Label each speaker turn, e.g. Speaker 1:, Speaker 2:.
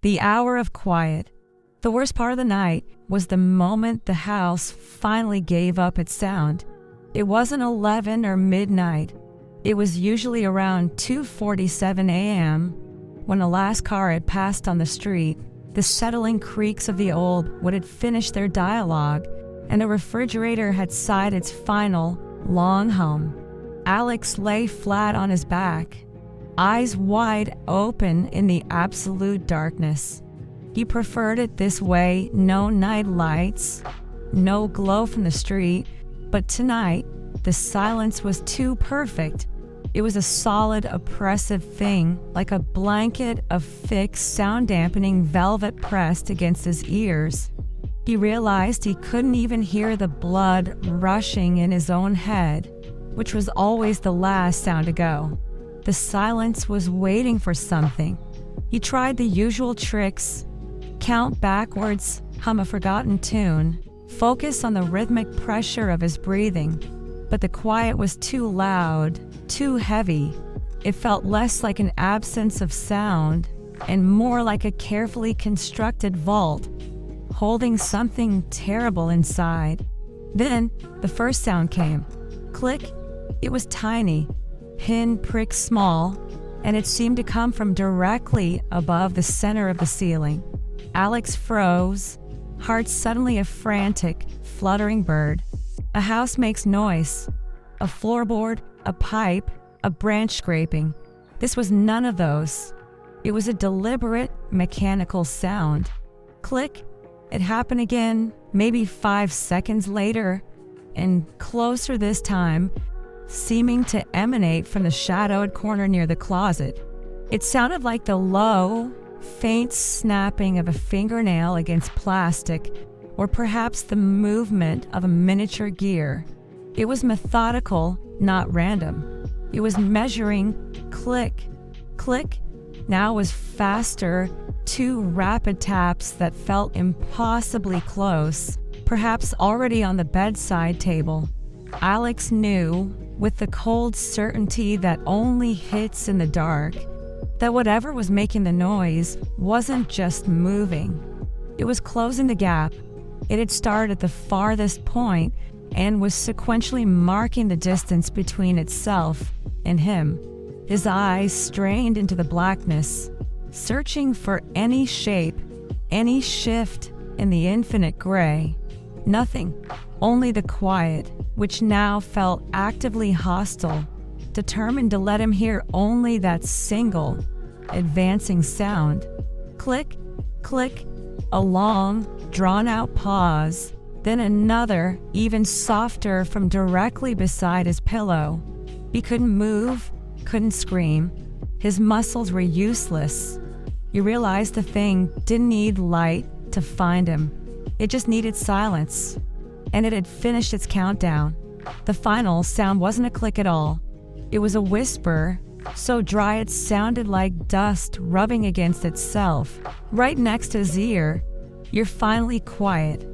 Speaker 1: The hour of quiet. The worst part of the night was the moment the house finally gave up its sound. It wasn't 11 or midnight. It was usually around 2:47 a.m. when the last car had passed on the street. The settling creaks of the old wood had finished their dialogue, and the refrigerator had sighed its final, long hum. Alex lay flat on his back, eyes wide open in the absolute darkness. He preferred it this way, no night lights, no glow from the street, but tonight, the silence was too perfect. It was a solid, oppressive thing, like a blanket of thick, sound-dampening velvet pressed against his ears. He realized he couldn't even hear the blood rushing in his own head, which was always the last sound to go. The silence was waiting for something. He tried the usual tricks: count backwards, hum a forgotten tune, focus on the rhythmic pressure of his breathing. But the quiet was too loud, too heavy. It felt less like an absence of sound and more like a carefully constructed vault, holding something terrible inside. Then the first sound came. Click. It was tiny, pin-prick small, and it seemed to come from directly above the center of the ceiling. Alex froze, heart suddenly a frantic, fluttering bird. A house makes noise. A floorboard, a pipe, a branch scraping. This was none of those. It was a deliberate, mechanical sound. Click. It happened again, maybe 5 seconds later, and closer this time, seeming to emanate from the shadowed corner near the closet. It sounded like the low, faint snapping of a fingernail against plastic, or perhaps the movement of a miniature gear. It was methodical, not random. It was measuring click, click. Now it was faster, 2 rapid taps that felt impossibly close, perhaps already on the bedside table. Alex knew, with the cold certainty that only hits in the dark, that whatever was making the noise wasn't just moving. It was closing the gap. It had started at the farthest point and was sequentially marking the distance between itself and him. His eyes strained into the blackness, searching for any shape, any shift in the infinite gray. Nothing, only the quiet, which now felt actively hostile, determined to let him hear only that single, advancing sound. Click, click, a long, drawn-out pause, then another, even softer, from directly beside his pillow. He couldn't move, couldn't scream. His muscles were useless. He realized the thing didn't need light to find him. It just needed silence. And it had finished its countdown. The final sound wasn't a click at all. It was a whisper, so dry it sounded like dust rubbing against itself. Right next to his ear, "You're finally quiet."